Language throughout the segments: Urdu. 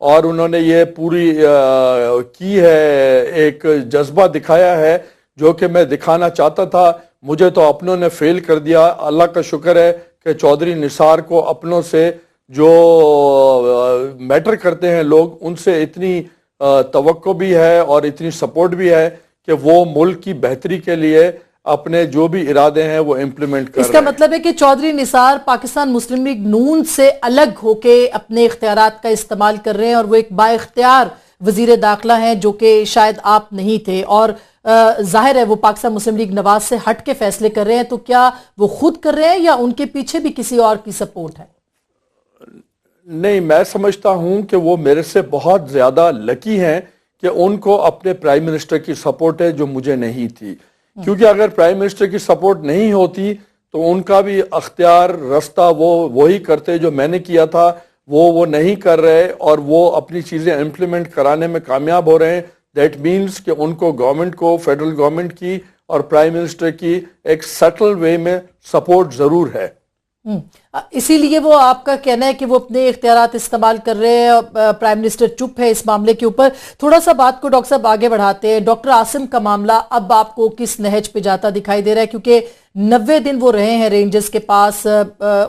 اور انہوں نے یہ پوری کی ہے، ایک جذبہ دکھایا ہے جو کہ میں دکھانا چاہتا تھا، مجھے تو اپنوں نے فیل کر دیا۔ اللہ کا شکر ہے کہ چودھری نثار کو اپنوں سے جو میٹر کرتے ہیں لوگ، ان سے اتنی توقع بھی ہے اور اتنی سپورٹ بھی ہے کہ وہ ملک کی بہتری کے لیے اپنے جو بھی ارادے ہیں وہ امپلیمنٹ کر رہے ہیں۔ اس کا مطلب ہے کہ چودھری نثار پاکستان مسلم لیگ نون سے الگ ہو کے اپنے اختیارات کا استعمال کر رہے ہیں، اور وہ ایک با اختیار وزیر داخلہ ہیں جو کہ شاید آپ نہیں تھے، اور ظاہر ہے وہ پاکستان مسلم لیگ نواز سے ہٹ کے فیصلے کر رہے ہیں، تو کیا وہ خود کر رہے ہیں یا ان کے پیچھے بھی کسی اور کی سپورٹ ہے؟ نہیں، میں سمجھتا ہوں کہ وہ میرے سے بہت زیادہ لکی ہیں کہ ان کو اپنے پرائم منسٹر کی سپورٹ ہے جو مجھے نہیں تھی، کیونکہ اگر پرائم منسٹر کی سپورٹ نہیں ہوتی تو ان کا بھی اختیار رستہ وہ وہی کرتے جو میں نے کیا تھا، وہ نہیں کر رہے اور وہ اپنی چیزیں امپلیمنٹ کرانے میں کامیاب ہو رہے ہیں۔ دیٹ مینس کہ ان کو گورنمنٹ کو، فیڈرل گورنمنٹ کی اور پرائم منسٹر کی ایک سٹل وے میں سپورٹ ضرور ہے۔ اسی لیے وہ آپ کا کہنا ہے کہ وہ اپنے اختیارات استعمال کر رہے ہیں، پرائم منسٹر چپ ہے اس معاملے کے اوپر۔ تھوڑا سا بات کو ڈاکٹر صاحب آگے بڑھاتے ہیں، ڈاکٹر عاصم کا معاملہ اب آپ کو کس نہج پہ جاتا دکھائی دے رہا ہے؟ کیونکہ 90 دن وہ رہے ہیں رینجرز کے پاس،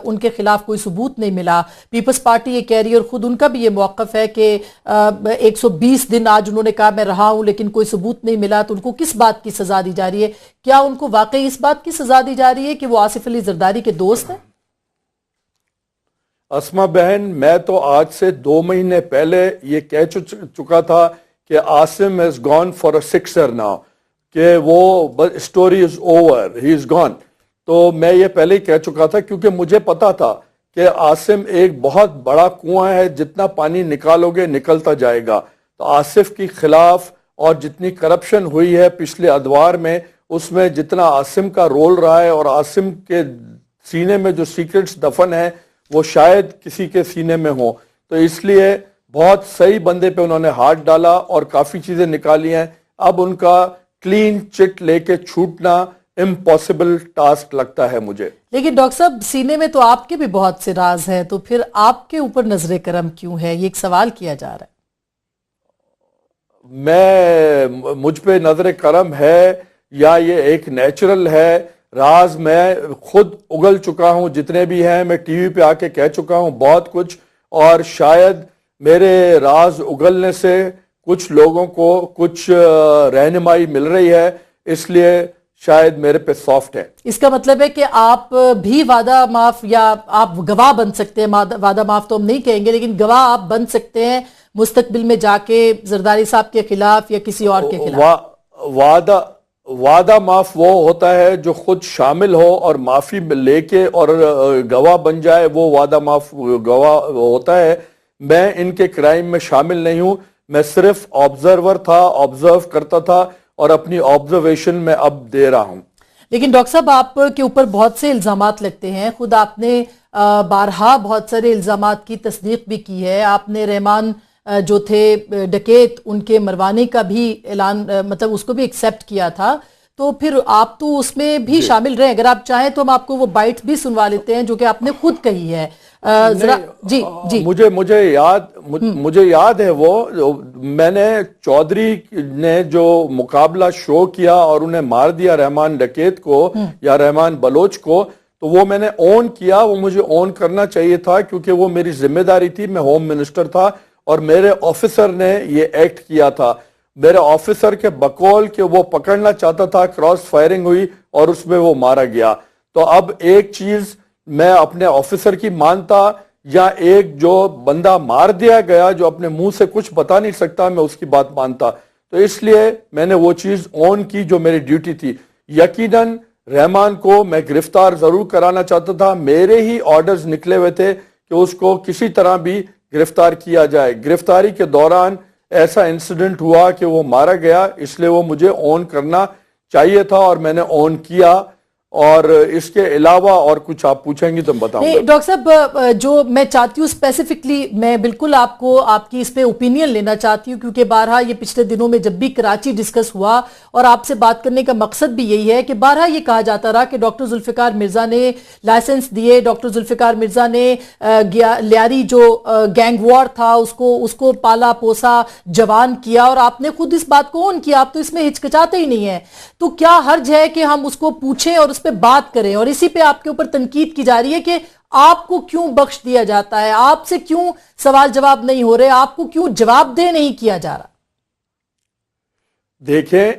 ان کے خلاف کوئی ثبوت نہیں ملا، پیپلز پارٹی یہ کہہ رہی ہے اور خود ان کا بھی یہ موقف ہے کہ 120 دن آج انہوں نے کہا میں رہا ہوں لیکن کوئی ثبوت نہیں ملا، تو ان کو کس بات کی سزا دی جا رہی ہے؟ کیا ان کو واقعی اس بات کی سزا دی جا رہی ہے کہ وہ آصف علی زرداری کے دوست ہیں؟ اسما بہن، میں تو آج سے 2 مہینے پہلے یہ کہہ چکا تھا کہ Asim has gone for a sixer now، کہ وہ story is over, he is gone۔ تو میں یہ پہلے ہی کہہ چکا تھا کیونکہ مجھے پتا تھا کہ عاصم ایک بہت بڑا کنواں ہے، جتنا پانی نکالو گے نکلتا جائے گا۔ تو آصف کے خلاف اور جتنی کرپشن ہوئی ہے پچھلے ادوار میں، اس میں جتنا عاصم کا رول رہا ہے اور عاصم کے سینے میں جو سیکرٹس دفن ہیں وہ شاید کسی کے سینے میں ہوں، تو اس لیے بہت صحیح بندے پہ انہوں نے ہاتھ ڈالا اور کافی چیزیں نکالی ہیں۔ اب ان کا کلین چٹ لے کے چھوٹنا امپاسبل ٹاسک لگتا ہے مجھے۔ لیکن ڈاکٹر صاحب سینے میں تو آپ کے بھی بہت سے راز ہیں، تو پھر آپ کے اوپر نظر کرم کیوں ہے؟ یہ ایک سوال کیا جا رہا ہے۔ مجھ پہ نظر کرم ہے یا یہ ایک نیچرل ہے؟ راز میں خود اگل چکا ہوں، جتنے بھی ہیں میں ٹی وی پہ آ کے کہہ چکا ہوں بہت کچھ، اور شاید میرے راز اگلنے سے کچھ لوگوں کو کچھ رہنمائی مل رہی ہے، اس لیے شاید میرے پہ سافٹ ہے۔ اس کا مطلب ہے کہ آپ بھی وعدہ معاف، یا آپ گواہ بن سکتے ہیں، وعدہ معاف تو ہم نہیں کہیں گے لیکن گواہ آپ بن سکتے ہیں مستقبل میں جا کے زرداری صاحب کے خلاف یا کسی اور کے خلاف۔ وعدہ معاف وہ ہوتا ہے جو خود شامل ہو اور معافی لے کے اور گواہ بن جائے، وہ وعدہ معاف گواہ ہوتا ہے۔ میں ان کے کرائم میں شامل نہیں ہوں، میں صرف آبزرور تھا، آبزرو کرتا تھا اور اپنی آبزرویشن میں اب دے رہا ہوں۔ لیکن ڈاکٹر صاحب آپ کے اوپر بہت سے الزامات لگتے ہیں، خود آپ نے بارہا بہت سارے الزامات کی تصدیق بھی کی ہے۔ آپ نے رحمان جو تھے ڈکیت، ان کے مروانے کا بھی اعلان، مطلب اس کو بھی ایکسیپٹ کیا تھا، تو پھر آپ تو اس میں بھی شامل رہے۔ اگر آپ چاہیں تو ہم آپ کو وہ بائٹ بھی سنوا لیتے ہیں جو کہ آپ نے خود کہی ہے۔ جی مجھے یاد ہے وہ میں نے چودھری نے جو مقابلہ شو کیا اور انہیں مار دیا رحمان ڈکیت کو یا رحمان بلوچ کو، تو وہ میں نے اون کیا، وہ مجھے اون کرنا چاہیے تھا کیونکہ وہ میری ذمہ داری تھی، میں ہوم منسٹر تھا اور میرے آفیسر نے یہ ایکٹ کیا تھا۔ میرے آفیسر کے بقول کہ وہ پکڑنا چاہتا تھا، کراس فائرنگ ہوئی اور اس میں وہ مارا گیا۔ تو اب ایک چیز میں اپنے آفیسر کی مانتا یا ایک جو بندہ مار دیا گیا جو اپنے منہ سے کچھ بتا نہیں سکتا، میں اس کی بات مانتا۔ تو اس لیے میں نے وہ چیز اون کی جو میری ڈیوٹی تھی۔ یقیناً رحمان کو میں گرفتار ضرور کرانا چاہتا تھا، میرے ہی آرڈرز نکلے ہوئے تھے کہ اس کو کسی طرح بھی گرفتار کیا جائے۔ گرفتاری کے دوران ایسا انسیڈنٹ ہوا کہ وہ مارا گیا، اس لیے وہ مجھے اون کرنا چاہیے تھا اور میں نے اون کیا۔ اور اس کے علاوہ اور کچھ آپ پوچھیں گی تو بتاؤں گا. ڈاکٹر صاحب جو میں چاہتی ہوں اسپیسیفکلی میں بالکل آپ کو آپ کی اس پہ اوپینین لینا چاہتی ہوں کیونکہ بارہا یہ پچھلے دنوں میں جب بھی کراچی ڈسکس ہوا اور آپ سے بات کرنے کا مقصد بھی یہی ہے کہ بارہا یہ کہا جاتا رہا کہ ڈاکٹر ذوالفقار مرزا نے لائسنس دیے, ڈاکٹر ذوالفقار مرزا نے لیاری جو گینگ وار تھا اس کو پالا پوسا جوان کیا, اور آپ نے خود اس بات کو اون کیا, آپ تو اس میں ہچکچاتے ہی نہیں ہیں. تو کیا حرج ہے کہ ہم اس کو پوچھیں اور اس پہ بات کریں, اور اسی پہ آپ کے اوپر تنقید کی جا رہی ہے کہ آپ کو کیوں بخش دیا جاتا ہے, آپ سے کیوں سوال جواب نہیں ہو رہے, آپ کو کیوں جواب دہ نہیں کیا جا رہا؟ دیکھیں,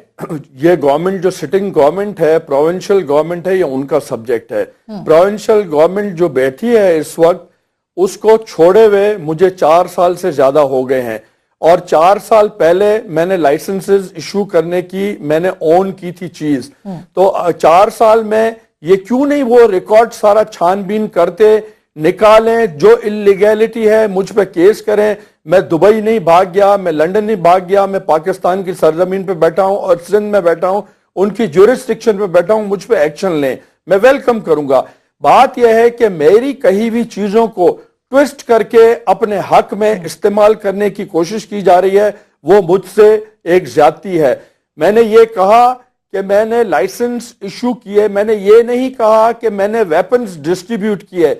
یہ گورنمنٹ جو سٹنگ گورنمنٹ ہے, پروونشل گورنمنٹ ہے, یہ ان کا سبجیکٹ ہے. پروونشل گورنمنٹ جو بیٹھی ہے اس وقت, اس کو چھوڑے ہوئے مجھے 4 سال سے زیادہ ہو گئے ہیں, اور 4 سال پہلے میں نے لائسنسز ایشو کرنے کی میں نے اون کی تھی چیز. تو 4 سال میں یہ کیوں نہیں وہ ریکارڈ سارا چھان بین کرتے, نکالیں, جو انلیگیلٹی ہے مجھ پہ کیس کریں. میں دبئی نہیں بھاگ گیا, میں لنڈن نہیں بھاگ گیا, میں پاکستان کی سرزمین پہ بیٹھا ہوں اور سندھ میں بیٹھا ہوں, ان کی جورسڈکشن پہ بیٹھا ہوں, مجھ پہ ایکشن لیں, میں ویلکم کروں گا. بات یہ ہے کہ میری کہی ہوئی چیزوں کو ٹویسٹ کر کے اپنے حق میں استعمال کرنے کی کوشش کی جا رہی ہے, وہ مجھ سے ایک زیادتی ہے. میں نے یہ کہا کہ میں نے لائسنس ایشو کیے, میں نے یہ نہیں کہا کہ میں نے ویپنز ڈسٹریبیوٹ کیے.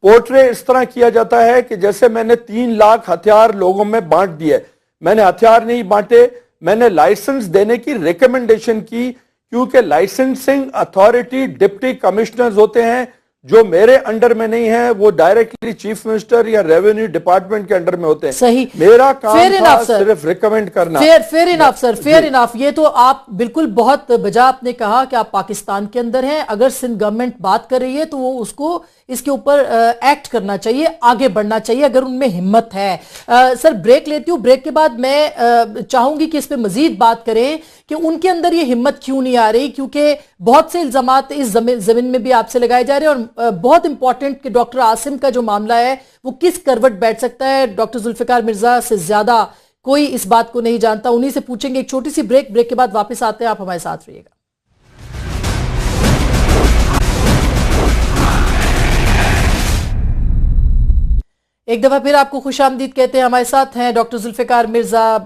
پورٹرے اس طرح کیا جاتا ہے کہ جیسے میں نے 3 لاکھ ہتھیار لوگوں میں بانٹ دیے. میں نے ہتھیار نہیں بانٹے, میں نے لائسنس دینے کی ریکمنڈیشن کی, کیونکہ لائسنسنگ اتھارٹی ڈپٹی کمشنرز ہوتے ہیں جو میرے انڈر میں نہیں ہیں, وہ ڈائریکٹلی چیف منسٹر یا ریونیو ڈپارٹمنٹ کے انڈر میں ہوتے ہیں. صحیح, میرا کام تھا صرف ریکمینڈ کرنا. فیر انف سر, فیر انف. یہ تو آپ بالکل بہت بجا آپ نے کہا کہ آپ پاکستان کے اندر ہیں, اگر سندھ گورنمنٹ بات کر رہی ہے تو وہ اس کو اس کے اوپر ایکٹ کرنا چاہیے, آگے بڑھنا چاہیے اگر ان میں ہمت ہے. سر بریک لیتی ہوں, بریک کے بعد میں چاہوں گی کہ اس پہ مزید بات کریں کہ ان کے اندر یہ ہمت کیوں نہیں آ رہی, کیونکہ بہت سے الزامات اس زمین میں بھی آپ سے لگائے جا رہے ہیں, اور بہت امپورٹنٹ کہ ڈاکٹر عاصم کا جو معاملہ ہے وہ کس کروٹ بیٹھ سکتا ہے. ڈاکٹر ذوالفقار مرزا سے زیادہ کوئی اس بات کو نہیں جانتا, انہی سے پوچھیں گے. ایک چھوٹی سی بریک کے بعد واپس آتے ہیں, آپ ہمارے ساتھ رہیے گا. ایک دفعہ پھر آپ کو خوش آمدید کہتے ہیں. ہمارے ساتھ ہیں ڈاکٹر ذوالفقار مرزا,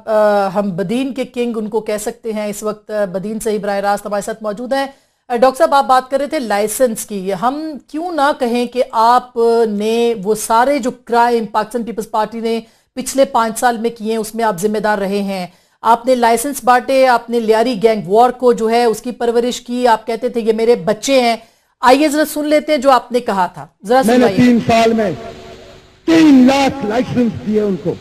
ہم بدین کے کنگ ان کو کہہ سکتے ہیں. اس وقت بدین سے ہی براہ راست ہمارے ساتھ موجود ہیں. ڈاکٹر صاحب آپ بات کر رہے تھے لائسنس کی, ہم کیوں نہ کہیں کہ آپ نے وہ سارے جو کرائم پاکستان پیپلز پارٹی نے پچھلے 5 سال میں کیے ہیں اس میں آپ ذمہ دار رہے ہیں. آپ نے لائسنس بانٹے, آپ نے لیاری گینگ وار کو جو ہے اس کی پرورش کی, آپ کہتے تھے یہ میرے بچے ہیں. آئیے ذرا سن لیتے ہیں جو آپ نے کہا تھا, ذرا میں نے 3 سال میں 3 لاکھ لائسنس دیے ان کو.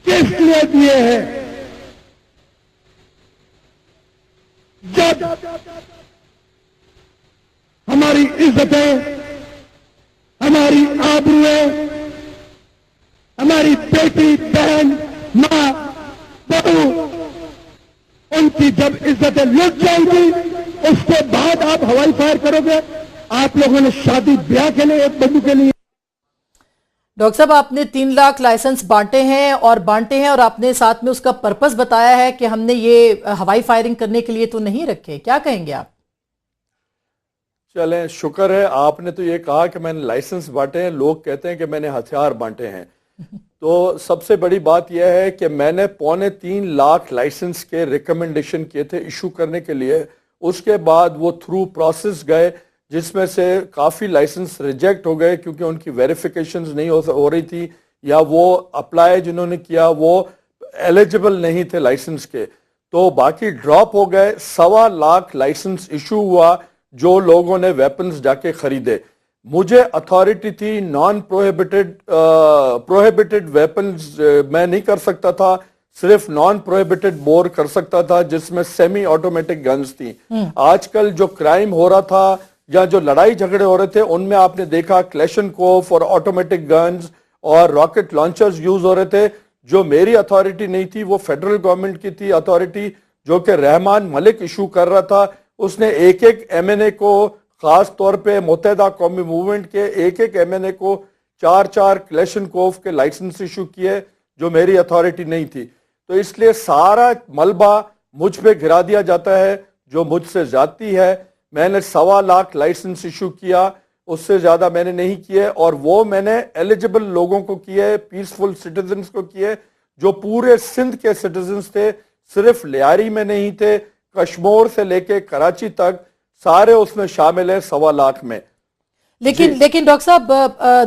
کس لیے دیے ہیں؟ جب ہماری عزتیں, ہماری آبرویں, ہماری بیٹی بہن ماں بہو ان کی جب عزتیں لٹ جائیں گی, اس کے بعد آپ ہوائی فائر کرو گے. آپ لوگوں نے شادی بیاہ کے لیے ایک بندو کے لیے. ڈاکٹر صاحب آپ نے 3 لاکھ لائسنس بانٹے ہیں اور آپ نے ساتھ میں اس کا پرپس بتایا ہے کہ ہم نے یہ ہوائی فائرنگ کرنے کے لیے تو نہیں رکھے, کیا کہیں گے آپ؟ چلیں, شکر ہے آپ نے تو یہ کہا کہ میں نے لائسنس بانٹے ہیں, لوگ کہتے ہیں کہ میں نے ہتھیار بانٹے ہیں. تو سب سے بڑی بات یہ ہے کہ میں نے 3.25 لاکھ لائسنس کے ریکمنڈیشن کیے تھے ایشو کرنے کے لیے. اس کے بعد وہ تھرو پروسیس گئے جس میں سے کافی لائسنس ریجیکٹ ہو گئے کیونکہ ان کی ویریفیکیشنز نہیں ہو رہی تھی, یا وہ اپلائی جنہوں نے کیا وہ ایلیجبل نہیں تھے لائسنس کے, تو باقی ڈراپ ہو گئے. 1.25 لاکھ لائسنس ایشو ہوا جو لوگوں نے ویپنز جا کے خریدے. مجھے اتھارٹی تھی نان پروہیبٹڈ ویپنز میں نہیں کر سکتا تھا, صرف نان پروہیبٹڈ بور کر سکتا تھا جس میں سیمی آٹومیٹک گنز تھیں. آج کل جو کرائم ہو رہا تھا یا جو لڑائی جھگڑے ہو رہے تھے ان میں آپ نے دیکھا کلیشنکوف اور آٹومیٹک گنز اور راکٹ لانچرز یوز ہو رہے تھے. جو میری اتھارٹی نہیں تھی وہ فیڈرل گورنمنٹ کی تھی اتھارٹی, جو کہ رحمان ملک ایشو کر رہا تھا. اس نے ایک ایم این اے کو, خاص طور پہ متحدہ قومی موومنٹ کے ایک ایم این اے کو 4 کلیشنکوف کے لائسنس ایشو کیے جو میری اتھارٹی نہیں تھی. تو اس لیے سارا ملبہ مجھ پہ گرا دیا جاتا ہے جو مجھ سے زیادتی ہے. میں نے 1.25 لاکھ لائسنس ایشو کیا, اس سے زیادہ میں نے نہیں کیے, اور وہ میں نے ایلیجبل لوگوں کو کیے, پیسفل سٹیزنز کو کیے, جو پورے سندھ کے سٹیزنز تھے, صرف لیاری میں نہیں تھے, کشمور سے لے کے کراچی تک سارے اس میں شامل ہیں 1.25 لاکھ میں. لیکن ڈاکٹر صاحب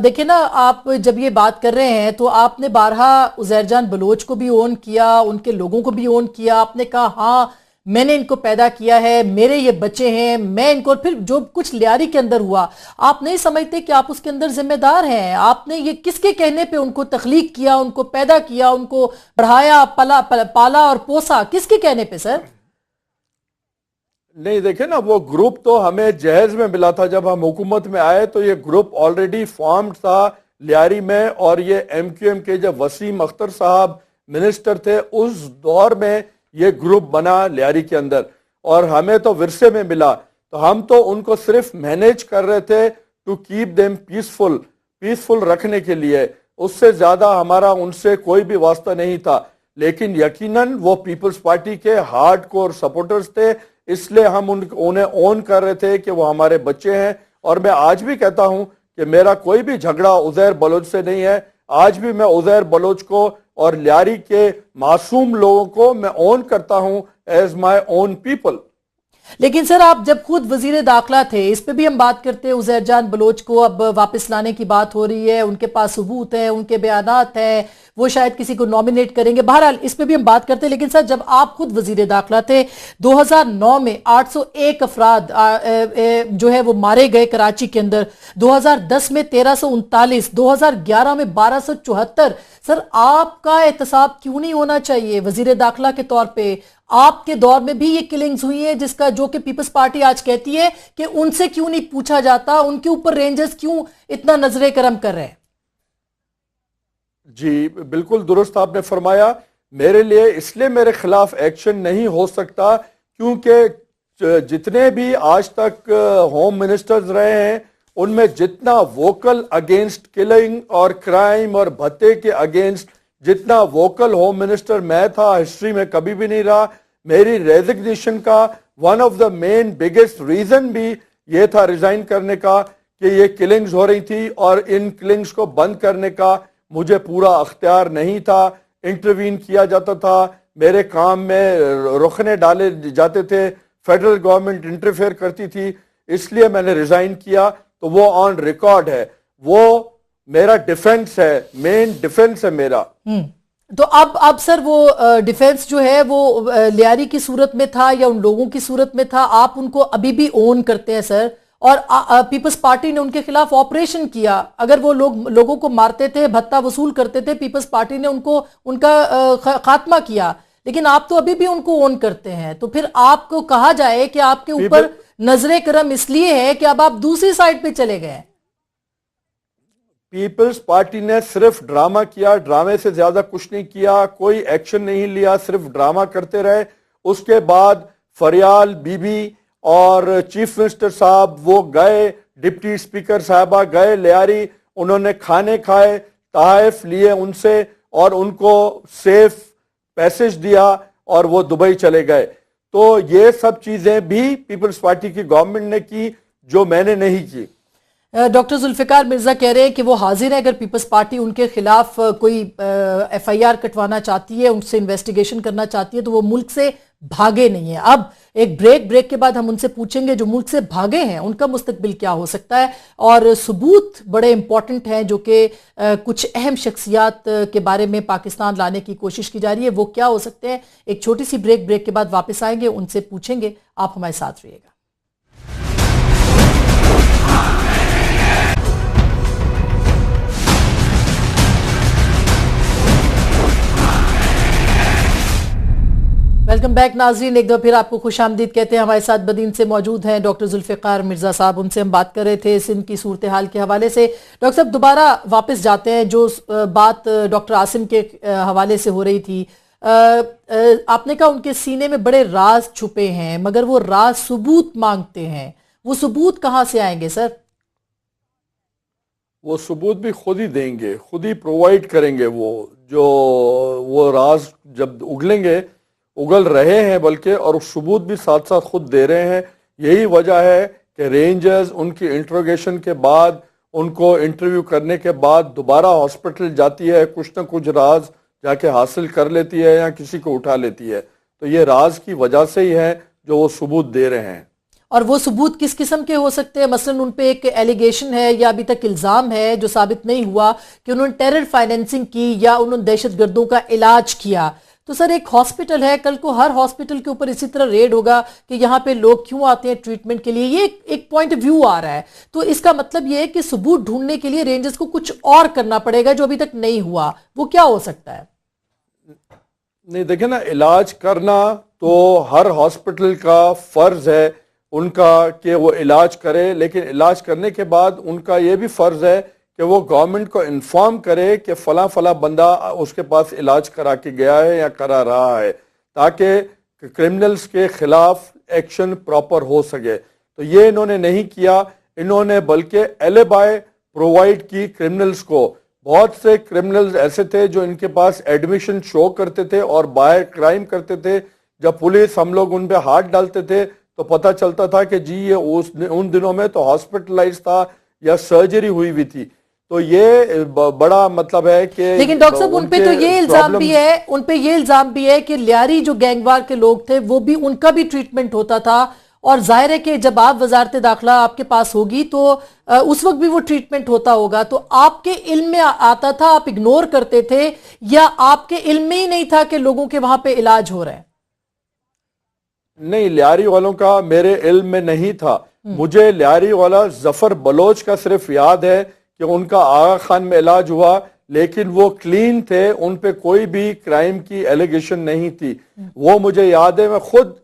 دیکھیں نا, آپ جب یہ بات کر رہے ہیں تو آپ نے بارہا عزیر جان بلوچ کو بھی اون کیا, ان کے لوگوں کو بھی اون کیا, آپ نے کہا ہاں میں نے ان کو پیدا کیا ہے, میرے یہ بچے ہیں, میں ان کو, پھر جو کچھ لیاری کے اندر ہوا آپ نہیں سمجھتے کہ آپ اس کے اندر ذمہ دار ہیں؟ آپ نے یہ کس کے کہنے پہ ان کو تخلیق کیا, ان کو پیدا کیا, ان کو پڑھایا, پالا اور پوسا, کس کے کہنے پہ سر؟ نہیں دیکھیں نا, وہ گروپ تو ہمیں جہیز میں ملا تھا جب ہم حکومت میں آئے, تو یہ گروپ آلریڈی فارمڈ تھا لیاری میں, اور یہ ایم کے جب وسیم اختر صاحب منسٹر تھے اس دور میں یہ گروپ بنا لیاری کے اندر, اور ہمیں تو ورثے میں ملا, تو ہم تو ان کو صرف مینیج کر رہے تھے ٹو کیپ دیم پیسفل رکھنے کے لیے, اس سے زیادہ ہمارا ان سے کوئی بھی واسطہ نہیں تھا. لیکن یقیناً وہ پیپلز پارٹی کے ہارڈ کور سپورٹرز تھے, اس لیے ہم انہیں اون کر رہے تھے کہ وہ ہمارے بچے ہیں. اور میں آج بھی کہتا ہوں کہ میرا کوئی بھی جھگڑا عزیر بلوچ سے نہیں ہے, آج بھی میں عزیر بلوچ کو اور لیاری کے معصوم لوگوں کو میں اون کرتا ہوں ایز مائی اون پیپل. لیکن سر آپ جب خود وزیر داخلہ تھے, اس پہ بھی ہم بات کرتے ہیں, عزیر جان بلوچ کو اب واپس لانے کی بات ہو رہی ہے, ان کے پاس ثبوت ہیں, ان کے بیانات ہیں, وہ شاید کسی کو نومینیٹ کریں گے, بہرحال اس پہ بھی ہم بات کرتے ہیں. لیکن سر جب آپ خود وزیر داخلہ تھے 2009 میں 801 افراد جو ہے وہ مارے گئے کراچی کے اندر, 2010 میں 1339, 2011 میں 1274. سر آپ کا احتساب کیوں نہیں ہونا چاہیے وزیر داخلہ کے طور پہ؟ آپ کے دور میں بھی یہ کلنگز ہوئی ہیں جس کا جو کہ پیپلز پارٹی آج کہتی ہے کہ ان سے کیوں نہیں پوچھا جاتا, ان کے اوپر رینجرز کیوں اتنا نظر کرم کر رہے ہیں؟ جی بالکل درست آپ نے فرمایا. میرے لیے اس لیے میرے خلاف ایکشن نہیں ہو سکتا کیونکہ جتنے بھی آج تک ہوم منسٹرز رہے ہیں ان میں جتنا ووکل اگینسٹ کلنگ اور کرائم اور بھتے کے اگینسٹ جتنا ووکل ہوم منسٹر میں تھا, ہسٹری میں کبھی بھی نہیں رہا. میری ریزگنیشن کا one of the main biggest reason بھی یہ تھا ریزائن کرنے کا کہ یہ کلنگز ہو رہی تھی, اور ان کلنگز کو بند کرنے کا مجھے پورا اختیار نہیں تھا. انٹروین کیا جاتا تھا, میرے کام میں رخنے ڈالے جاتے تھے, فیڈرل گورنمنٹ انٹرفیئر کرتی تھی, اس لیے میں نے ریزائن کیا. تو وہ آن ریکارڈ ہے, وہ میرا ڈیفنس ہے, مین ڈیفنس ہے میرا. تو اب سر وہ ڈیفنس جو ہے وہ لیاری کی صورت میں تھا یا ان لوگوں کی صورت میں تھا؟ آپ ان کو ابھی بھی اون کرتے ہیں سر, اور پیپلز پارٹی نے ان کے خلاف آپریشن کیا. اگر وہ لوگوں کو مارتے تھے, بھتہ وصول کرتے تھے, پیپلز پارٹی نے ان کا خاتمہ کیا, لیکن آپ تو ابھی بھی ان کو اون کرتے ہیں. تو پھر آپ کو کہا جائے کہ آپ کے اوپر نظر کرم اس لیے ہے کہ اب آپ دوسری سائڈ پہ چلے گئے. پیپلز پارٹی نے صرف ڈرامہ کیا, ڈرامے سے زیادہ کچھ نہیں کیا, کوئی ایکشن نہیں لیا, صرف ڈرامہ کرتے رہے. اس کے بعد فریال بی بی اور چیف منسٹر صاحب وہ گئے, ڈپٹی اسپیکر صاحبہ گئے لیاری, انہوں نے کھانے کھائے, تحائف لیے ان سے, اور ان کو سیف پیسج دیا, اور وہ دبئی چلے گئے. تو یہ سب چیزیں بھی پیپلز پارٹی کی گورنمنٹ نے کی جو میں نے نہیں کی. ڈاکٹر ذوالفقار مرزا کہہ رہے ہیں کہ وہ حاضر ہیں, اگر پیپلز پارٹی ان کے خلاف کوئی ایف آئی آر کٹوانا چاہتی ہے, ان سے انویسٹیگیشن کرنا چاہتی ہے, تو وہ ملک سے بھاگے نہیں ہیں. اب ایک بریک کے بعد ہم ان سے پوچھیں گے جو ملک سے بھاگے ہیں ان کا مستقبل کیا ہو سکتا ہے, اور ثبوت بڑے امپورٹنٹ ہیں جو کہ کچھ اہم شخصیات کے بارے میں پاکستان لانے کی کوشش کی جا رہی ہے, وہ کیا ہو سکتے ہیں. ایک چھوٹی سی بریک کے بعد واپس آئیں گے, ان سے پوچھیں گے. آپ ہمارے ساتھ رہیے گا. ویلکم بیک ناظرین, ایک دفعہ پھر آپ کو خوش آمدید کہتے ہیں. ہمارے ساتھ بدین سے موجود ہیں ڈاکٹر ذوالفقار مرزا صاحب, ان سے ہم بات کر رہے تھے سندھ کی صورتحال کے حوالے سے. ڈاکٹر صاحب دوبارہ واپس جاتے ہیں, جو بات ڈاکٹر عاصم کے حوالے سے ہو رہی تھی. آپ نے کہا ان کے سینے میں بڑے راز چھپے ہیں, مگر وہ راز ثبوت مانگتے ہیں. وہ ثبوت کہاں سے آئیں گے سر؟ وہ ثبوت بھی خود ہی دیں گے, خود ہی پرووائڈ کریں گے. وہ راز جب اگلیں گے, اگل رہے ہیں بلکہ, اور ثبوت بھی ساتھ ساتھ خود دے رہے ہیں. یہی وجہ ہے کہ رینجرز ان کی انٹروگیشن کے بعد، ان کو انٹرویو کرنے کے بعد دوبارہ ہاسپٹل جاتی ہے، کچھ نہ کچھ راز جا کے حاصل کر لیتی ہے یا کسی کو اٹھا لیتی ہے. تو یہ راز کی وجہ سے ہی ہے جو وہ ثبوت دے رہے ہیں. اور وہ ثبوت کس قسم کے ہو سکتے ہیں؟ مثلا ان پہ ایک ایلیگیشن ہے یا ابھی تک الزام ہے جو ثابت نہیں ہوا کہ انہوں نے ٹیرر فائنینسنگ کی یا انہوں نے دہشت گردوں کا علاج کیا. تو سر ایک ہاسپٹل ہے، کل کو ہر ہاسپٹل کے اوپر اسی طرح ریڈ ہوگا کہ یہاں پہ لوگ کیوں آتے ہیں ٹریٹمنٹ کے لیے. یہ ایک پوائنٹ آف ویو آ رہا ہے. تو اس کا مطلب یہ ہے کہ ثبوت ڈھونڈنے کے لیے رینجرز کو کچھ اور کرنا پڑے گا جو ابھی تک نہیں ہوا. وہ کیا ہو سکتا ہے؟ نہیں دیکھیں نا، علاج کرنا تو ہر ہاسپٹل کا فرض ہے ان کا کہ وہ علاج کرے، لیکن علاج کرنے کے بعد ان کا یہ بھی فرض ہے کہ وہ گورنمنٹ کو انفارم کرے کہ فلاں فلاں بندہ اس کے پاس علاج کرا کے گیا ہے یا کرا رہا ہے، تاکہ کرمنلز کے خلاف ایکشن پراپر ہو سکے. تو یہ انہوں نے نہیں کیا، انہوں نے بلکہ ایلیبائی پرووائڈ کی کرمنلز کو. بہت سے کرمنلز ایسے تھے جو ان کے پاس ایڈمیشن شو کرتے تھے اور باہر کرائم کرتے تھے. جب پولیس ہم لوگ ان پہ ہاتھ ڈالتے تھے تو پتہ چلتا تھا کہ جی یہ ان دنوں میں تو ہاسپٹلائز تھا یا سرجری ہوئی ہوئی تھی. تو یہ بڑا مطلب ہے کہ لیکن ڈاکٹر صاحب ان پہ تو یہ الزام بھی ہے کہ لیاری جو گینگوار کے لوگ تھے وہ بھی ان کا بھی ٹریٹمنٹ ہوتا تھا، اور ظاہر ہے کہ جب آپ وزارت داخلہ آپ کے پاس ہوگی تو اس وقت بھی وہ ٹریٹمنٹ ہوتا ہوگا. تو آپ کے علم میں آتا تھا، آپ اگنور کرتے تھے، یا آپ کے علم میں ہی نہیں تھا کہ لوگوں کے وہاں پہ علاج ہو رہا ہے؟ نہیں، لیاری والوں کا میرے علم میں نہیں تھا. مجھے لیاری والا ظفر بلوچ کا صرف یاد ہے کہ ان کا آغا خان میں علاج ہوا، لیکن وہ کلین تھے، ان پہ کوئی بھی کرائم کی ایلیگیشن نہیں تھی. وہ مجھے یاد ہے، میں خود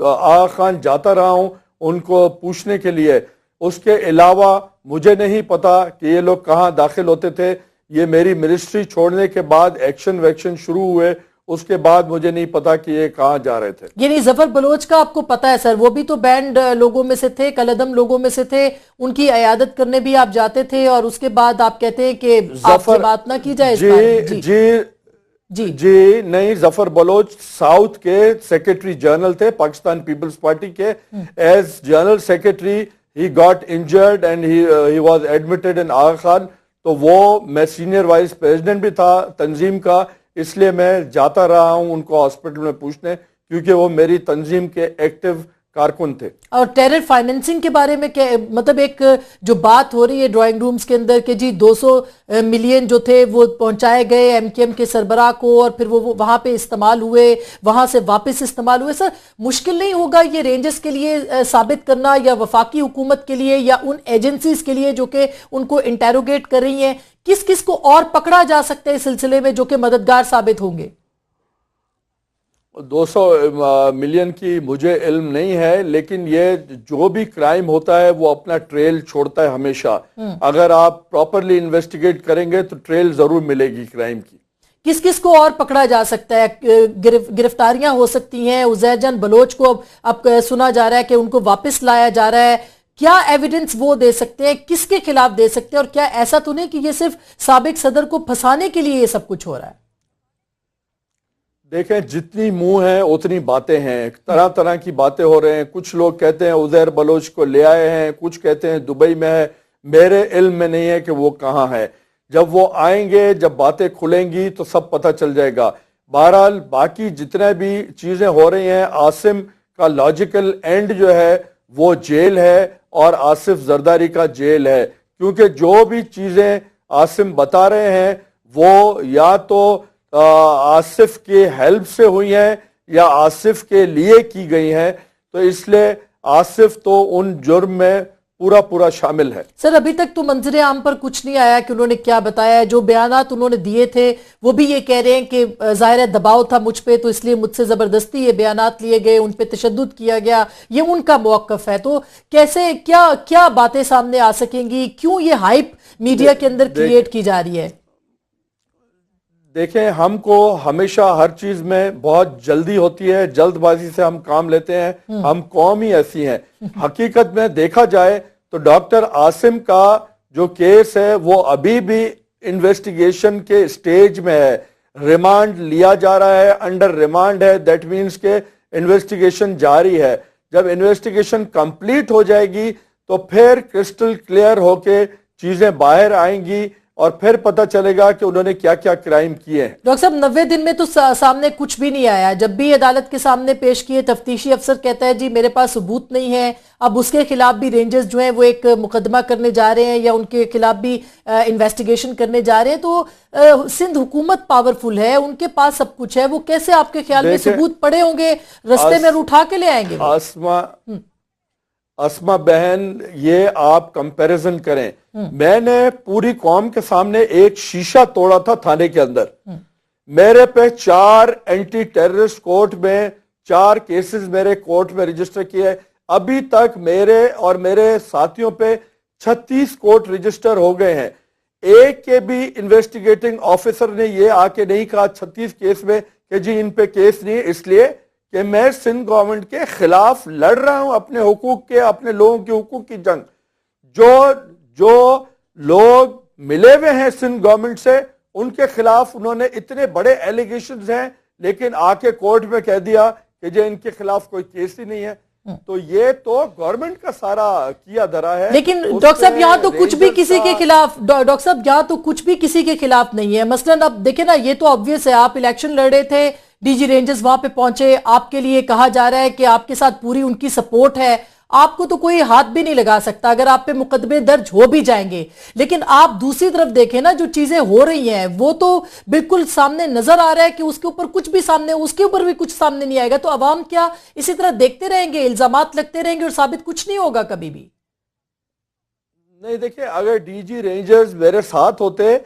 آغا خان جاتا رہا ہوں ان کو پوچھنے کے لیے. اس کے علاوہ مجھے نہیں پتا کہ یہ لوگ کہاں داخل ہوتے تھے. یہ میری منسٹری چھوڑنے کے بعد ایکشن شروع ہوئے، اس کے بعد مجھے نہیں پتا کہ یہ کہاں جا رہے تھے. یعنی ظفر بلوچ کا آپ کو پتا ہے سر، وہ بھی تو بینڈ لوگوں میں سے تھے، کالعدم لوگوں میں سے تھے، ان کی عیادت کرنے بھی آپ جاتے تھے، اور اس کے بعد آپ کہتے ہیں کہ آپ سے بات نہ کی جائے اس بارے. جی نہیں، ظفر بلوچ ساؤتھ کے سیکرٹری جنرل تھے پاکستان پیپلز پارٹی کے. As general secretary he got injured and he was admitted in آغا خان. تو وہ میں سینئر وائس پریزیڈنٹ بھی تھا تنظیم کا، اس لیے میں جاتا رہا ہوں ان کو ہاسپٹل میں پوچھنے، کیونکہ وہ میری تنظیم کے ایکٹیو کارکن تھے. اور ٹیرر فائنینسنگ کے بارے میں مطلب ایک جو بات ہو رہی ہے ڈرائنگ رومز کے اندر کہ جی 200 ملین جو تھے وہ پہنچائے گئے ایم کیو ایم کے سربراہ کو، اور پھر وہ وہاں پہ استعمال ہوئے، وہاں سے واپس استعمال ہوئے. سر مشکل نہیں ہوگا یہ رینجرز کے لیے ثابت کرنا، یا وفاقی حکومت کے لیے، یا ان ایجنسیز کے لیے جو کہ ان کو انٹیروگیٹ کر رہی ہیں، کس کس کو اور پکڑا جا سکتا ہے اس سلسلے میں جو کہ مددگار ثابت ہوں گے؟ 200 ملین کی مجھے علم نہیں ہے، لیکن یہ جو بھی کرائم ہوتا ہے وہ اپنا ٹریل چھوڑتا ہے ہمیشہ. اگر آپ پراپرلی انویسٹیگیٹ کریں گے تو ٹریل ضرور ملے گی کرائم کی. کس کس کو اور پکڑا جا سکتا ہے؟ گرفتاریاں ہو سکتی ہیں. عزیر جان بلوچ کو اب سنا جا رہا ہے کہ ان کو واپس لایا جا رہا ہے. کیا ایویڈنس وہ دے سکتے ہیں؟ کس کے خلاف دے سکتے ہیں؟ اور کیا ایسا تو نہیں کہ یہ صرف سابق صدر کو پھنسانے کے لیے یہ سب کچھ ہو رہا ہے؟ دیکھیں، جتنی منہ ہیں اتنی باتیں ہیں، طرح طرح کی باتیں ہو رہے ہیں. کچھ لوگ کہتے ہیں عزیر بلوچ کو لے آئے ہیں، کچھ کہتے ہیں دبئی میں ہے. میرے علم میں نہیں ہے کہ وہ کہاں ہے. جب وہ آئیں گے، جب باتیں کھلیں گی تو سب پتہ چل جائے گا. بہرحال باقی جتنے بھی چیزیں ہو رہی ہیں، عاصم کا لاجیکل اینڈ جو ہے وہ جیل ہے، اور آصف زرداری کا جیل ہے. کیونکہ جو بھی چیزیں عاصم بتا رہے ہیں وہ یا تو آصف کے ہیلپ سے ہوئی ہیں یا آصف کے لیے کی گئی ہیں. تو اس لیے آصف تو ان جرم میں پورا شامل ہے. سر ابھی تک تو منظر عام پر کچھ نہیں آیا کہ انہوں نے کیا بتایا. جو بیانات انہوں نے دیے تھے وہ بھی یہ کہہ رہے ہیں کہ ظاہر دباؤ تھا مجھ پہ، تو اس لیے مجھ سے زبردستی یہ بیانات لیے گئے، ان پہ تشدد کیا گیا. یہ ان کا موقف ہے. تو کیسے کیا باتیں سامنے آ سکیں گی؟ کیوں یہ ہائپ میڈیا کے اندر کریٹ کی جا رہی ہے؟ دیکھیں، ہم کو ہمیشہ ہر چیز میں بہت جلدی ہوتی ہے، جلد بازی سے ہم کام لیتے ہیں. ہم قوم ہی ایسی ہیں. حقیقت میں دیکھا جائے تو ڈاکٹر عاصم کا جو کیس ہے وہ ابھی بھی انویسٹیگیشن کے سٹیج میں ہے. ریمانڈ لیا جا رہا ہے، انڈر ریمانڈ ہے. دیٹ مینز کہ انویسٹیگیشن جاری ہے. جب انویسٹیگیشن کمپلیٹ ہو جائے گی تو پھر کرسٹل کلیئر ہو کے چیزیں باہر آئیں گی اور پھر پتہ چلے گا کہ انہوں نے کیا کیا کرائم کیے ہیں۔ ڈاکٹر صاحب 90 دن میں تو سامنے کچھ بھی نہیں آیا، جب بھی عدالت کے سامنے پیش کیے تفتیشی افسر کہتا ہے جی میرے پاس ثبوت نہیں ہے، اب اس کے خلاف بھی رینجرز جو ہیں وہ ایک مقدمہ کرنے جا رہے ہیں یا ان کے خلاف بھی انویسٹیگیشن کرنے جا رہے ہیں، تو سندھ حکومت پاورفل ہے، ان کے پاس سب کچھ ہے، وہ کیسے آپ کے خیال میں ثبوت پڑے ہوں گے رستے میں اٹھا کے لے آئیں گے؟ اسما بہن یہ آپ کمپیریزن کریں، میں نے پوری قوم کے سامنے ایک شیشہ توڑا تھا تھانے کے اندر، میرے پہ 4 اینٹی ٹیررسٹ کورٹ میں 4 کیسز میرے کورٹ میں رجسٹر کیے، ابھی تک میرے اور میرے ساتھیوں پہ 36 کورٹ رجسٹر ہو گئے ہیں۔ ایک کے بھی انویسٹیگیٹنگ آفیسر نے یہ آ کے نہیں کہا 36 کیس میں کہ جی ان پہ کیس نہیں ہے، اس لیے کہ میں سندھ گورنمنٹ کے خلاف لڑ رہا ہوں، اپنے حقوق کے، اپنے لوگوں کے حقوق کی جنگ۔ جو لوگ ملے ہوئے ہیں سندھ گورنمنٹ سے ان کے خلاف انہوں نے اتنے بڑے ایلیگیشنز ہیں، لیکن آ کے کورٹ میں کہہ دیا کہ جی ان کے خلاف کوئی کیس ہی نہیں ہے، تو یہ تو گورنمنٹ کا سارا کیا دھرا ہے۔ لیکن ڈاکٹر صاحب یہاں تو کچھ بھی کسی کے خلاف، ڈاکٹر صاحب یہاں تو کچھ بھی کسی کے خلاف نہیں ہے، مثلاً اب دیکھیں نا، یہ تو obvious ہے، آپ الیکشن لڑ رہے تھے، ڈی جی رینجرز وہاں پہ پہنچے، آپ کے لیے کہا جا رہا ہے کہ آپ کے ساتھ پوری ان کی سپورٹ ہے، آپ کو تو کوئی ہاتھ بھی نہیں لگا سکتا اگر آپ پہ مقدمے درج ہو بھی جائیں گے، لیکن آپ دوسری طرف دیکھیں نا جو چیزیں ہو رہی ہیں وہ تو بالکل سامنے نظر آ رہا ہے کہ اس کے اوپر کچھ بھی سامنے، اس کے اوپر بھی کچھ سامنے نہیں آئے گا، تو عوام کیا اسی طرح دیکھتے رہیں گے، الزامات لگتے رہیں گے اور ثابت کچھ نہیں ہوگا کبھی بھی؟ نہیں دیکھیں، اگر ڈی جی رینجرز میرے ساتھ ہوتے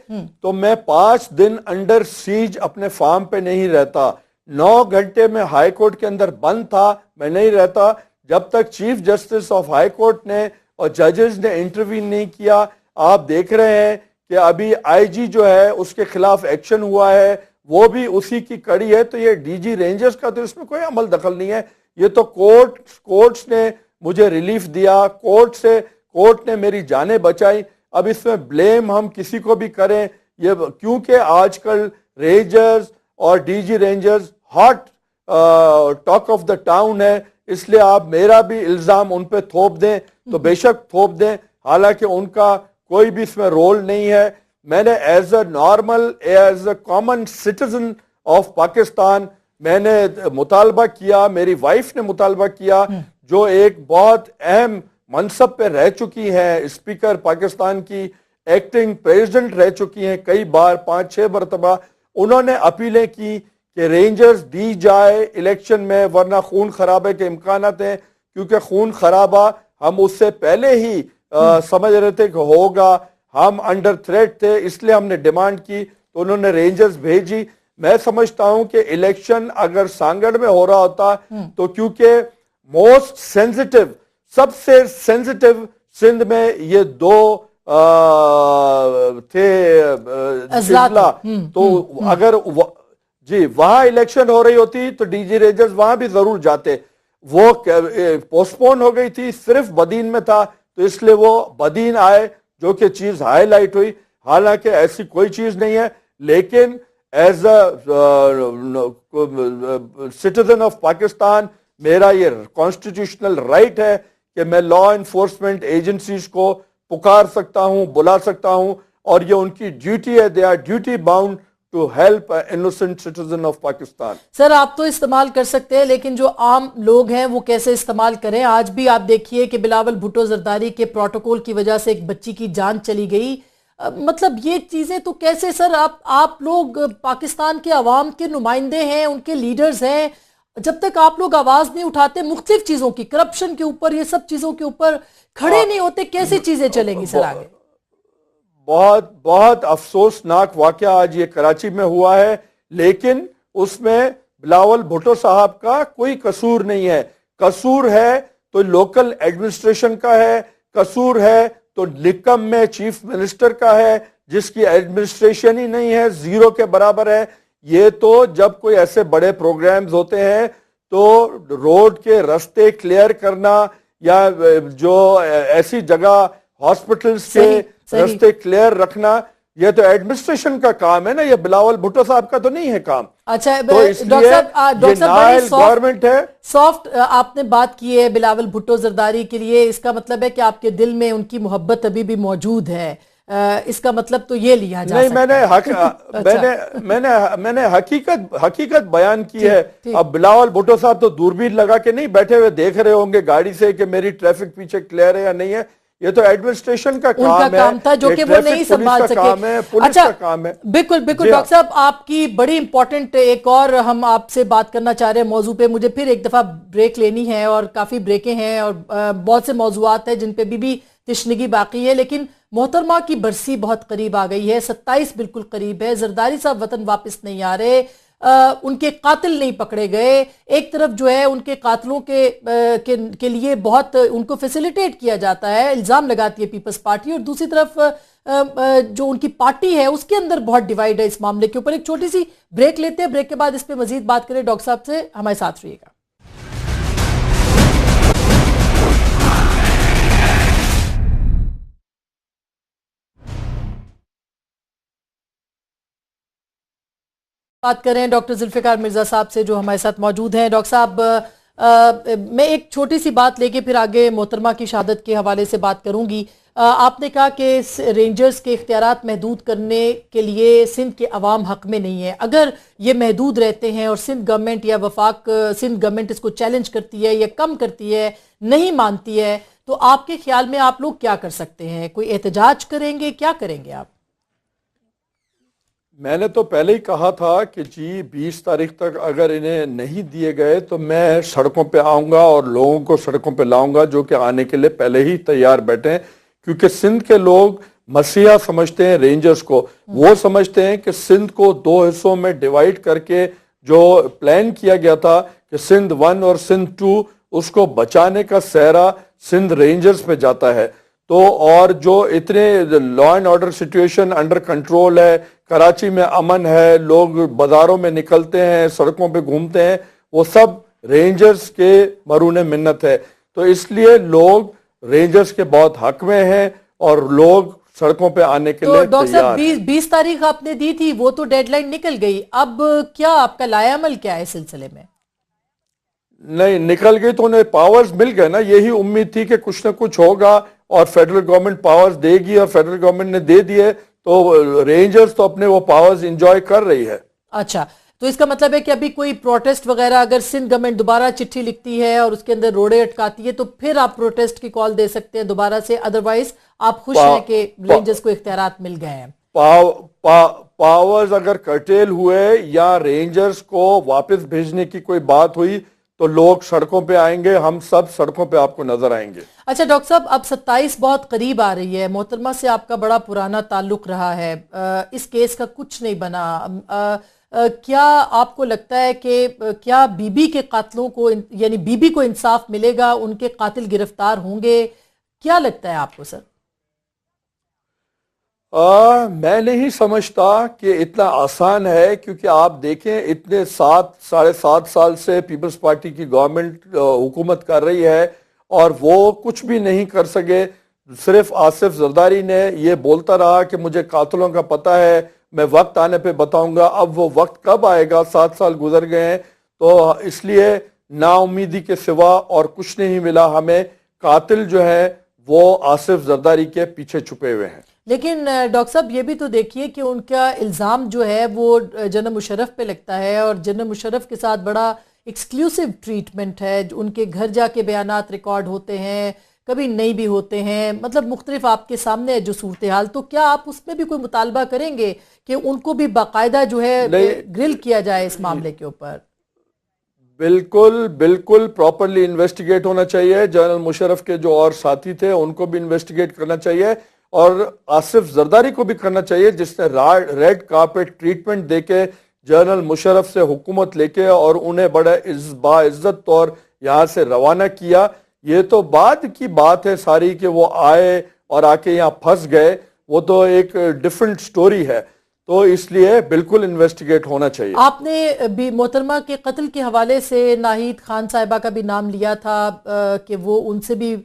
تو میں 5 دن انڈر سیج اپنے فارم پہ نہیں رہتا، 9 گھنٹے میں ہائی کورٹ کے اندر بند تھا، میں نہیں رہتا جب تک chief justice of high court نے اور ججز نے انٹروین نہیں کیا۔ آپ دیکھ رہے ہیں کہ ابھی آئی جی جو ہے اس کے خلاف ایکشن ہوا ہے، وہ بھی اسی کی کڑی ہے، تو یہ ڈی جی رینجرز کا تو اس میں کوئی عمل دخل نہیں ہے، یہ تو کورٹس نے مجھے ریلیف دیا، کورٹ نے میری جانیں بچائی۔ اب اس میں بلیم ہم کسی کو بھی کریں، یہ کیونکہ آج کل رینجرز اور D G Rangers hot talk of the town ہے، اس لیے آپ میرا بھی الزام ان پہ تھوپ دیں تو بے شک تھوپ دیں، حالانکہ ان کا کوئی بھی اس میں رول نہیں ہے۔ میں نے as a common citizen of Pakistan میں نے مطالبہ کیا، میری وائف نے مطالبہ کیا جو ایک بہت اہم منصب پہ رہ چکی ہیں، اسپیکر پاکستان کی، ایکٹنگ پریزیڈنٹ رہ چکی ہیں کئی بار، 5-6 مرتبہ، انہوں نے اپیلیں کی کہ رینجرز دی جائے الیکشن میں، ورنہ خون خرابے کے امکانات ہیں، کیونکہ خون خرابہ ہم اس سے پہلے ہی سمجھ رہے تھے کہ ہوگا، ہم انڈر تھریٹ تھے، اس لیے ہم نے ڈیمانڈ کی تو انہوں نے رینجرز بھیجی۔ میں سمجھتا ہوں کہ الیکشن اگر سانگڑ میں ہو رہا ہوتا تو کیونکہ موسٹ سینسٹیو، سب سے سینسٹیو سندھ میں یہ 2 تھے ضلع، تو اگر جی وہاں الیکشن ہو رہی ہوتی تو ڈی جی رینجرز وہاں بھی ضرور جاتے، وہ پوسٹ پون ہو گئی تھی، صرف بدین میں تھا تو اس لیے وہ بدین آئے، جو کہ چیز ہائی لائٹ ہوئی، حالانکہ ایسی کوئی چیز نہیں ہے، لیکن as a citizen of Pakistan میرا یہ کانسٹیٹیوشنل رائٹ ہے کہ میں لا انفورسمنٹ ایجنسیز کو پکار سکتا ہوں، بلا سکتا ہوں، اور یہ ان کی ڈیوٹی ہے، they are duty bound to help an innocent citizen of Pakistan۔ Sir آپ تو استعمال کر سکتے ہیں، لیکن جو عام لوگ ہیں وہ کیسے استعمال کریں؟ آج بھی آپ دیکھیے کہ بلاول بھٹو زرداری کے پروٹوکول کی وجہ سے ایک بچی کی جان چلی گئی، مطلب یہ چیزیں تو کیسے سر، آپ لوگ پاکستان کے عوام کے نمائندے ہیں، ان کے لیڈرز ہیں، جب تک آپ لوگ آواز نہیں اٹھاتے مختلف چیزوں کی، کرپشن کے اوپر، یہ سب چیزوں کے اوپر کھڑے نہیں ہوتے، کیسے چیزیں چلیں گی سر آگے؟ بہت افسوسناک واقعہ آج یہ کراچی میں ہوا ہے، لیکن اس میں بلاول بھٹو صاحب کا کوئی قصور نہیں ہے، قصور ہے تو لوکل ایڈمنسٹریشن کا ہے، قصور ہے تو لکم میں چیف منسٹر کا ہے، جس کی ایڈمنسٹریشن ہی نہیں ہے، زیرو کے برابر ہے۔ یہ تو جب کوئی ایسے بڑے پروگرامز ہوتے ہیں تو روڈ کے رستے کلیئر کرنا یا جو ایسی جگہ ہاسپٹلز کے رستے کلیئر رکھنا، یہ تو ایڈمنسٹریشن کا کام ہے نا, یہ بلاول بھٹو صاحب کا تو نہیں ہے کام. اچھا تو اس لیے یہ نائل گورنمنٹ ہے. سافٹ آپ نے بات کی ہے بلاول بھٹو زرداری کے لیے, اس کا مطلب ہے کہ آپ کے دل میں ان کی محبت ابھی بھی موجود ہے, اس کا مطلب تو یہ لیا جا سکتا ہے. میں نے حقیقت بیان کی ہے. اب بلاول بھٹو صاحب تو دوربین لگا کے نہیں بیٹھے ہوئے دیکھ رہے ہوں گے گاڑی سے کہ میری ٹریفک پیچھے کلیئر ہے یا نہیں ہے. یہ تو ایڈمنسٹریشن کا کام تھا جو کہ وہ نہیں سنبھال سکے. پولیس کا کام ہے. بالکل ڈاکٹر صاحب, آپ کی بڑی امپورٹنٹ ایک اور ہم آپ سے بات کرنا چاہ رہے ہیں موضوع پہ. مجھے پھر ایک دفعہ بریک لینی ہے اور کافی بریکیں ہیں اور بہت سے موضوعات ہیں جن پہ بھی تشنگی باقی ہے, لیکن محترمہ کی برسی بہت قریب آ گئی ہے, 27 بالکل قریب ہے. زرداری صاحب وطن واپس نہیں آ رہے, ان کے قاتل نہیں پکڑے گئے. ایک طرف جو ہے ان کے قاتلوں کے لیے بہت ان کو فیسیلیٹیٹ کیا جاتا ہے, الزام لگاتی ہے پیپلز پارٹی, اور دوسری طرف جو ان کی پارٹی ہے اس کے اندر بہت ڈیوائیڈ ہے اس معاملے کے اوپر. ایک چھوٹی سی بریک لیتے ہیں, بریک کے بعد اس پہ مزید بات کریں. ڈاکٹر صاحب سے ہمارے ساتھ رہیے گا. بات کریں ڈاکٹر ذوالفقار مرزا صاحب سے جو ہمارے ساتھ موجود ہیں. ڈاکٹر صاحب, میں ایک چھوٹی سی بات لے کے پھر آگے محترمہ کی شہادت کے حوالے سے بات کروں گی. آپ نے کہا کہ رینجرز کے اختیارات محدود کرنے کے لیے سندھ کے عوام حق میں نہیں ہے. اگر یہ محدود رہتے ہیں اور سندھ گورنمنٹ یا سندھ گورنمنٹ اس کو چیلنج کرتی ہے یا کم کرتی ہے, نہیں مانتی ہے, تو آپ کے خیال میں آپ لوگ کیا کر سکتے ہیں؟ کوئی احتجاج کریں گے, کیا کریں گے آپ؟ میں نے تو پہلے ہی کہا تھا کہ 20 تاریخ تک اگر انہیں نہیں دیے گئے تو میں سڑکوں پہ آؤں گا اور لوگوں کو سڑکوں پہ لاؤں گا جو کہ آنے کے لیے پہلے ہی تیار بیٹھے ہیں. کیونکہ سندھ کے لوگ مسیحا سمجھتے ہیں رینجرز کو. وہ سمجھتے ہیں کہ سندھ کو 2 حصوں میں ڈیوائیڈ کر کے جو پلان کیا گیا تھا کہ سندھ 1 اور سندھ 2, اس کو بچانے کا سہرا سندھ رینجرز پہ جاتا ہے. تو اور جو اتنے law and order situation under control ہے, کراچی میں امن ہے, لوگ بازاروں میں نکلتے ہیں, سڑکوں پہ گھومتے ہیں, وہ سب رینجرز کے مرہون منت ہے. تو اس لیے لوگ رینجرز کے بہت حق میں ہیں اور لوگ سڑکوں پہ آنے کے لیے ڈاکٹر صاحب تیار ہیں. 20 تاریخ آپ نے دی تھی, وہ تو ڈیڈ لائن نکل گئی. اب کیا آپ کا لائے عمل کیا ہے اس سلسلے میں؟ نہیں نکل گئی تو انہیں پاورز مل گئے نا. یہی امید تھی کہ کچھ نہ کچھ ہوگا اور فیڈرل گورنمنٹ پاورز دے گی, اور فیڈرل گورنمنٹ نے دے دیے تو رینجرز تو اپنے وہ پاورز انجوائے کر رہی ہے. اچھا, تو اس کا مطلب ہے کہ ابھی کوئی پروٹیسٹ وغیرہ اگر سندھ گورنمنٹ دوبارہ چٹھی لکھتی ہے اور اس کے اندر روڑے اٹکاتی ہے تو پھر آپ پروٹیسٹ کی کال دے سکتے ہیں دوبارہ سے, ادروائز آپ خوش ہیں کہ رینجرز کو اختیارات مل گئے ہیں؟ پاورز اگر کرٹیل ہوئے یا رینجرز کو واپس بھیجنے کی کوئی بات ہوئی تو لوگ سڑکوں پہ آئیں گے, ہم سب سڑکوں پہ آپ کو نظر آئیں گے. اچھا ڈاکٹر صاحب, اب 27 بہت قریب آ رہی ہے, محترمہ سے آپ کا بڑا پرانا تعلق رہا ہے, اس کیس کا کچھ نہیں بنا. کیا آپ کو لگتا ہے کہ کیا بی بی کے قاتلوں کو, یعنی بی بی کو انصاف ملے گا, ان کے قاتل گرفتار ہوں گے؟ کیا لگتا ہے آپ کو سر؟ میں نہیں سمجھتا کہ اتنا آسان ہے, کیونکہ آپ دیکھیں اتنے 7.5 سال سے پیپلز پارٹی کی گورنمنٹ حکومت کر رہی ہے اور وہ کچھ بھی نہیں کر سکے. صرف آصف زرداری نے یہ بولتا رہا کہ مجھے قاتلوں کا پتہ ہے, میں وقت آنے پہ بتاؤں گا. اب وہ وقت کب آئے گا؟ 7 سال گزر گئے ہیں. تو اس لیے نا امیدی کے سوا اور کچھ نہیں ملا ہمیں. قاتل جو ہے وہ آصف زرداری کے پیچھے چھپے ہوئے ہیں. لیکن ڈاکٹر صاحب یہ بھی تو دیکھیے کہ ان کا الزام جو ہے وہ جنرل مشرف پہ لگتا ہے, اور جنرل مشرف کے ساتھ بڑا ایکسکلوسیو ٹریٹمنٹ ہے. ان کے گھر جا کے بیانات ریکارڈ ہوتے ہیں, کبھی نہیں بھی ہوتے ہیں, مطلب مختلف آپ کے سامنے ہے جو صورتحال. تو کیا آپ اس میں بھی کوئی مطالبہ کریں گے کہ ان کو بھی باقاعدہ جو ہے گرل کیا جائے اس معاملے کے اوپر؟ بالکل پراپرلی انویسٹیگیٹ ہونا چاہیے. جنرل مشرف کے جو اور ساتھی تھے ان کو بھی انویسٹیگیٹ کرنا چاہیے, اور آصف زرداری کو بھی کرنا چاہیے جس نے ریڈ کارپیٹ ٹریٹمنٹ دے کے جنرل مشرف سے حکومت لے کے اور انہیں بڑا باعزت طور یہاں سے روانہ کیا. یہ تو بعد کی بات ہے ساری کہ وہ آئے اور آ کے یہاں پھنس گئے, وہ تو ایک ڈیفرنٹ سٹوری ہے. تو اس لیے بالکل انویسٹیگیٹ ہونا چاہیے. آپ نے بھی محترمہ کے قتل کے حوالے سے ناہید خان صاحبہ کا بھی نام لیا تھا کہ وہ ان سے بھی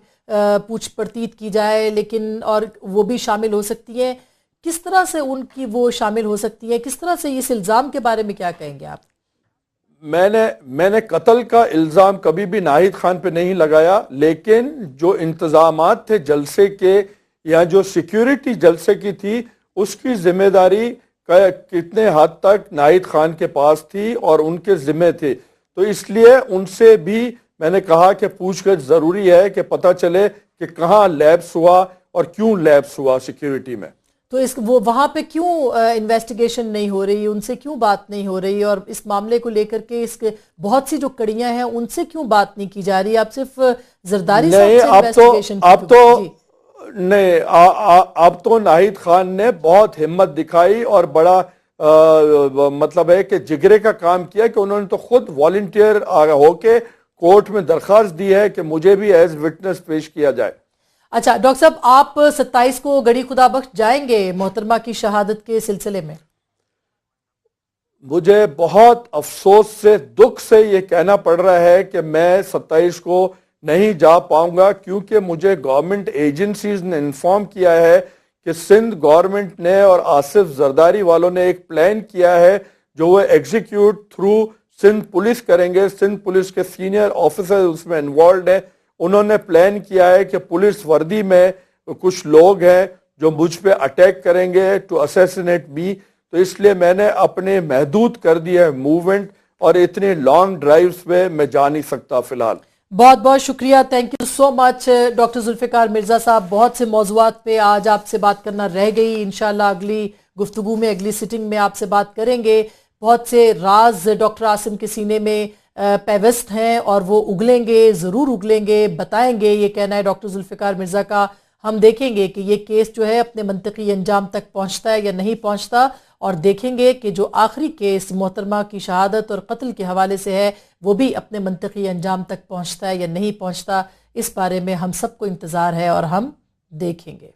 پوچھ پرتیت کی جائے, لیکن اور وہ بھی شامل ہو سکتی ہیں. کس طرح سے ان کی وہ شامل ہو سکتی ہے؟ کس طرح سے اس الزام کے بارے میں کیا کہیں گے آپ؟ میں نے قتل کا الزام کبھی بھی ناہید خان پہ نہیں لگایا، لیکن جو انتظامات تھے جلسے کے یا جو سیکیورٹی جلسے کی تھی اس کی ذمہ داری کتنے حد تک ناہید خان کے پاس تھی اور ان کے ذمے تھے، تو اس لیے ان سے بھی میں نے کہا کہ پوچھ گچھ ضروری ہے کہ پتہ چلے کہ کہاں لیپس ہوا اور کیوں لیپس ہوا سیکیورٹی میں۔ تو وہ وہاں پہ کیوں انویسٹیگیشن نہیں ہو رہی، ان سے کیوں بات نہیں ہو رہی، اور اس معاملے کو لے کر کے اس کے بہت سی جو کڑیاں ہیں ان سے کیوں بات نہیں کی جا رہی؟ آپ صرف زرداری صاحب سے انویسٹیگیشن نہیں، اب تو ناہید خان نے بہت ہمت دکھائی اور بڑا مطلب ہے کہ جگرے کا کام کیا کہ انہوں نے تو خود والنٹیئر ہو کے کورٹ میں درخواست دی ہے کہ مجھے بھی ایز وٹنس پیش کیا جائے۔ اچھا ڈاکٹر صاحب، آپ 27 کو گڑھی خدا بخش جائیں گے محترمہ کی شہادت کے سلسلے میں؟ مجھے بہت افسوس سے دکھ سے یہ کہنا پڑ رہا ہے کہ میں 27 کو نہیں جا پاؤں گا، کیونکہ مجھے گورنمنٹ ایجنسیز نے انفارم کیا ہے کہ سندھ گورنمنٹ نے اور آصف زرداری والوں نے ایک پلان کیا ہے جو وہ ایگزیکیوٹ تھرو سندھ پولیس کریں گے۔ سندھ پولیس کے سینئر آفیسر اس میں انوالوڈ ہیں، انہوں نے پلان کیا ہے کہ پولیس وردی میں کچھ لوگ ہیں جو مجھ پہ اٹیک کریں گے ٹو اسیسینیٹ می، تو اس لیے میں نے اپنے محدود کر دیا ہے موومنٹ، اور اتنے لانگ ڈرائیوز پہ میں جا نہیں سکتا فی الحال۔ بہت بہت شکریہ، thank you so much doctor Zulfiqar Mirza صاحب۔ بہت سے موضوعات پہ آج آپ سے بات کرنا رہ گئی، انشاءاللہ اگلی گفتگو میں، اگلی سٹنگ میں آپ سے بات کریں گے۔ بہت سے راز ڈاکٹر عاصم کے سینے میں پیوست ہیں اور وہ اگلیں گے، ضرور اگلیں گے، بتائیں گے، یہ کہنا ہے ڈاکٹر ذوالفقار مرزا کا۔ ہم دیکھیں گے کہ یہ کیس جو ہے اپنے منطقی انجام تک پہنچتا ہے یا نہیں پہنچتا، اور دیکھیں گے کہ جو آخری کیس محترمہ کی شہادت اور قتل کے حوالے سے ہے وہ بھی اپنے منطقی انجام تک پہنچتا ہے یا نہیں پہنچتا۔ اس بارے میں ہم سب کو انتظار ہے اور ہم دیکھیں گے۔